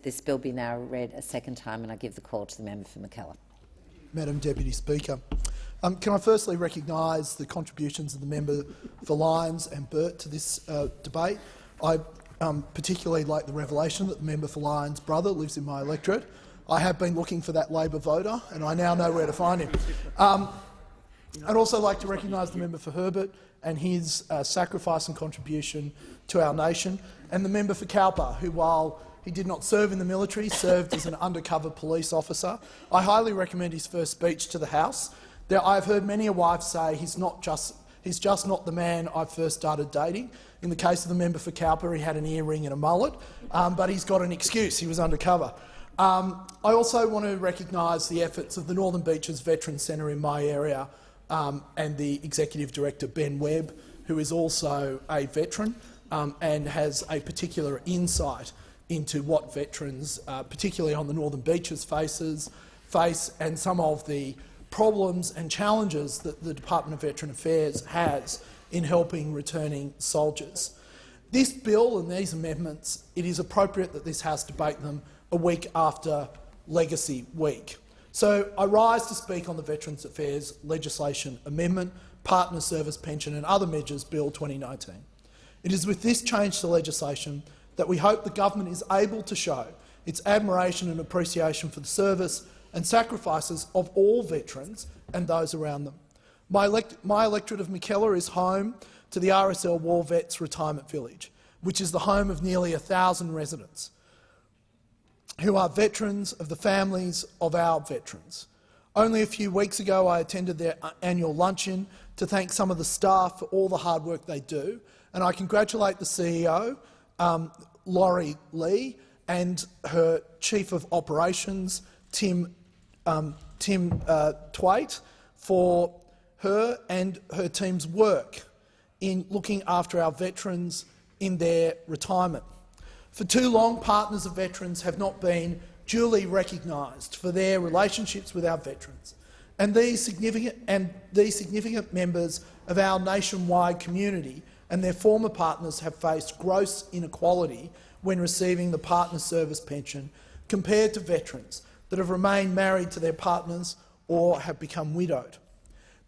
This bill be now read a second time, and I give the call to the member for McKellar. Madam Deputy Speaker, can I firstly recognise the contributions of the member for Lyons and Burt to this debate. I particularly like the revelation that the member for Lyons' brother lives in my electorate. I have been looking for that Labor voter, and I now know where to find him. I'd also like to recognise the member for Herbert and his sacrifice and contribution to our nation, and the member for Cowper, who, while he did not serve in the military, served as an undercover police officer. I highly recommend his first speech to the House. I've heard many a wife say he's just not the man I first started dating. In the case of the member for Cowper, he had an earring and a mullet, but he's got an excuse. He was undercover. I also want to recognise the efforts of the Northern Beaches Veterans Centre in my area and the Executive Director, Ben Webb, who is also a veteran and has a particular insight into what veterans, particularly on the Northern Beaches, face and some of the problems and challenges that the Department of Veteran Affairs has in helping returning soldiers. This bill and these amendments, it is appropriate that this House debate them a week after Legacy Week. So I rise to speak on the Veterans Affairs Legislation Amendment, Partner Service Pension and Other Measures Bill 2019. It is with this change to legislation that we hope the government is able to show its admiration and appreciation for the service and sacrifices of all veterans and those around them. My electorate of McKellar is home to the RSL War Vets Retirement Village, which is the home of nearly 1,000 residents who are veterans of the families of our veterans. Only a few weeks ago I attended their annual luncheon to thank some of the staff for all the hard work they do, and I congratulate the CEO, Laurie Lee, and her Chief of Operations, Tim Twait, for her and her team's work in looking after our veterans in their retirement. For too long, partners of veterans have not been duly recognised for their relationships with our veterans, and these significant members of our nationwide community and their former partners have faced gross inequality when receiving the partner service pension compared to veterans that have remained married to their partners or have become widowed.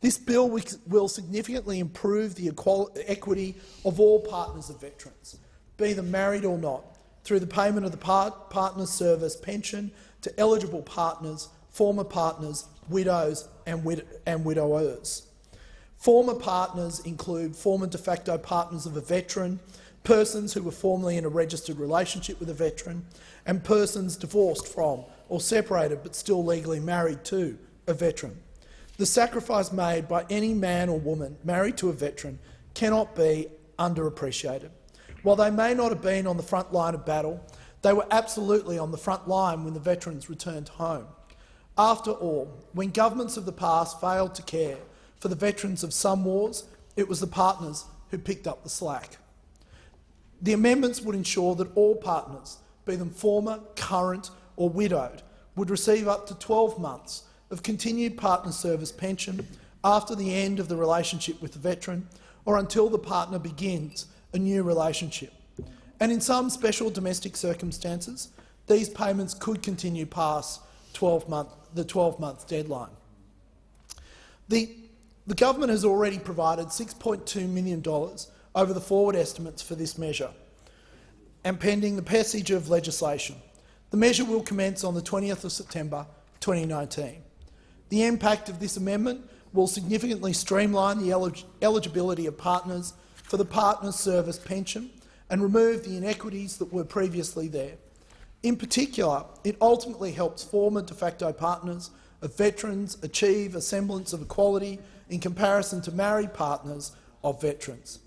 This bill will significantly improve the equity of all partners of veterans, be them married or not, through the payment of the partner service pension to eligible partners, former partners, widows and widowers. Former partners include former de facto partners of a veteran, persons who were formerly in a registered relationship with a veteran, and persons divorced from or separated but still legally married to a veteran. The sacrifice made by any man or woman married to a veteran cannot be underappreciated. While they may not have been on the front line of battle, they were absolutely on the front line when the veterans returned home. After all, when governments of the past failed to care for the veterans of some wars, it was the partners who picked up the slack. The amendments would ensure that all partners, be them former, current or widowed, would receive up to 12 months of continued partner service pension after the end of the relationship with the veteran or until the partner begins a new relationship. And in some special domestic circumstances, these payments could continue past the 12-month deadline. The government has already provided $6.2 million over the forward estimates for this measure, and pending the passage of legislation, the measure will commence on the 20th of September 2019. The impact of this amendment will significantly streamline the eligibility of partners for the partner service pension and remove the inequities that were previously there. In particular, it ultimately helps former de facto partners of veterans achieve a semblance of equality in comparison to married partners of veterans.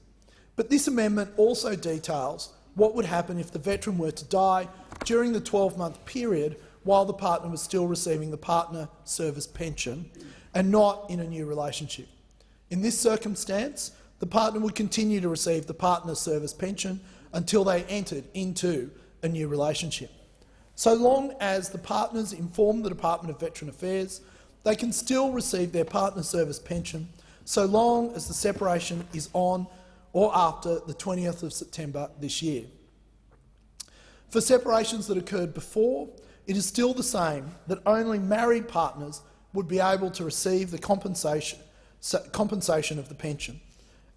But this amendment also details what would happen if the veteran were to die during the 12-month period while the partner was still receiving the partner service pension and not in a new relationship. In this circumstance, the partner would continue to receive the partner service pension until they entered into a new relationship. So long as the partners inform the Department of Veteran Affairs, they can still receive their partner service pension so long as the separation is on or after the 20th of September this year. For separations that occurred before, it is still the same that only married partners would be able to receive the compensation of the pension.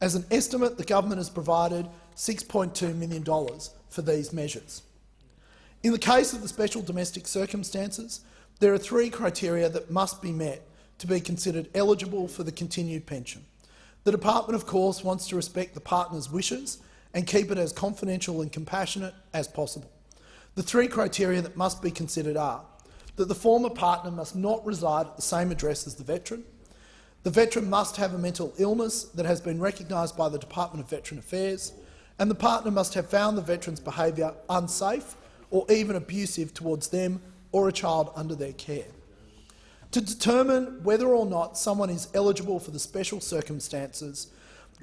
As an estimate, the government has provided $6.2 million for these measures. In the case of the special domestic circumstances, there are 3 criteria that must be met to be considered eligible for the continued pension. The Department, of course, wants to respect the partner's wishes and keep it as confidential and compassionate as possible. The 3 criteria that must be considered are that the former partner must not reside at the same address as the veteran must have a mental illness that has been recognised by the Department of Veteran Affairs, and the partner must have found the veteran's behaviour unsafe or even abusive towards them or a child under their care. To determine whether or not someone is eligible for the special circumstances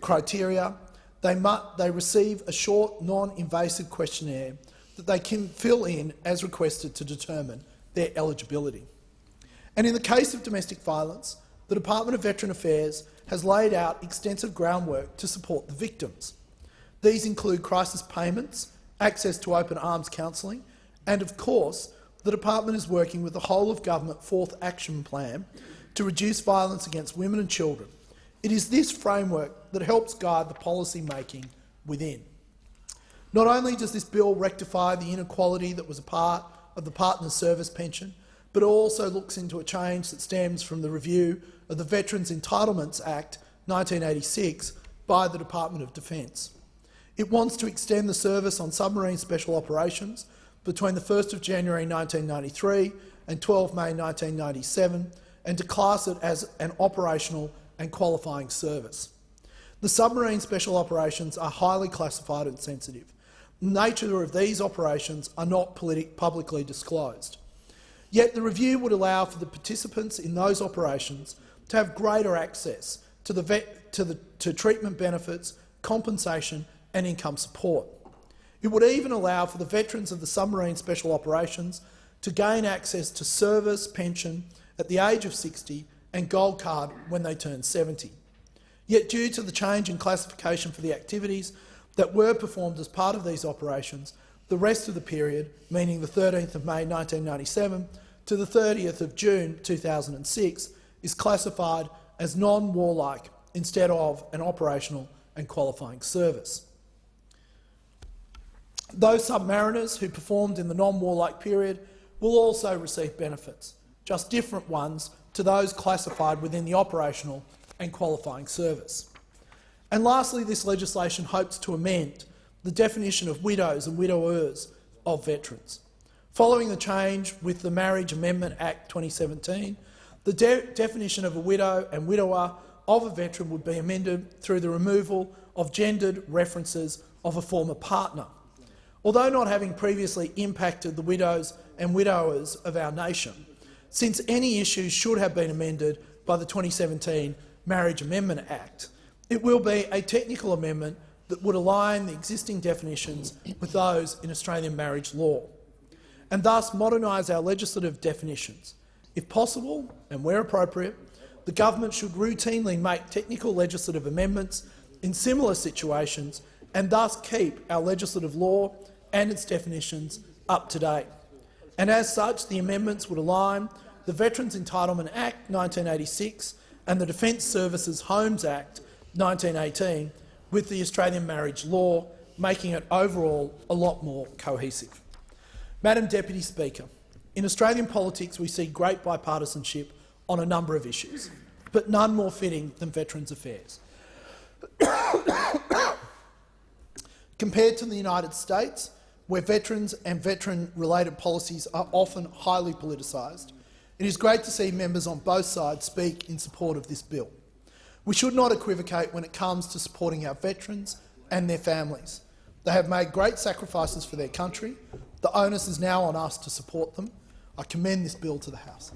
criteria, they receive a short, non-invasive questionnaire that they can fill in as requested to determine their eligibility. And in the case of domestic violence, the Department of Veteran Affairs has laid out extensive groundwork to support the victims. These include crisis payments, access to open arms counselling, and of course, the Department is working with the whole-of-government 4th Action Plan to reduce violence against women and children. It is this framework that helps guide the policy making within. Not only does this bill rectify the inequality that was a part of the partner's service pension, but it also looks into a change that stems from the review of the Veterans Entitlements Act 1986 by the Department of Defence. It wants to extend the service on submarine special operations between the 1st of January 1993 and 12 May 1997 and to class it as an operational and qualifying service. The submarine special operations are highly classified and sensitive. The nature of these operations are not publicly disclosed. Yet the review would allow for the participants in those operations to have greater access to treatment benefits, compensation and income support. It would even allow for the veterans of the submarine special operations to gain access to service pension at the age of 60 and gold card when they turn 70. Yet due to the change in classification for the activities that were performed as part of these operations, the rest of the period, meaning the 13th of May 1997 to the 30th of June 2006, is classified as non-warlike instead of an operational and qualifying service. Those submariners who performed in the non-warlike period will also receive benefits, just different ones to those classified within the operational and qualifying service. And lastly, this legislation hopes to amend the definition of widows and widowers of veterans. Following the change with the Marriage Amendment Act 2017, the definition of a widow and widower of a veteran would be amended through the removal of gendered references of a former partner. Although not having previously impacted the widows and widowers of our nation, since any issues should have been amended by the 2017 Marriage Amendment Act, it will be a technical amendment that would align the existing definitions with those in Australian marriage law, and thus modernise our legislative definitions. If possible, and where appropriate, the government should routinely make technical legislative amendments in similar situations and thus keep our legislative law and its definitions up to date. And as such, the amendments would align the Veterans Entitlement Act 1986 and the Defence Services Homes Act 1918 with the Australian marriage law, making it overall a lot more cohesive. Madam Deputy Speaker, in Australian politics we see great bipartisanship on a number of issues, but none more fitting than Veterans Affairs. Compared to the United States, where veterans and veteran-related policies are often highly politicised, it is great to see members on both sides speak in support of this bill. We should not equivocate when it comes to supporting our veterans and their families. They have made great sacrifices for their country. The onus is now on us to support them. I commend this bill to the House.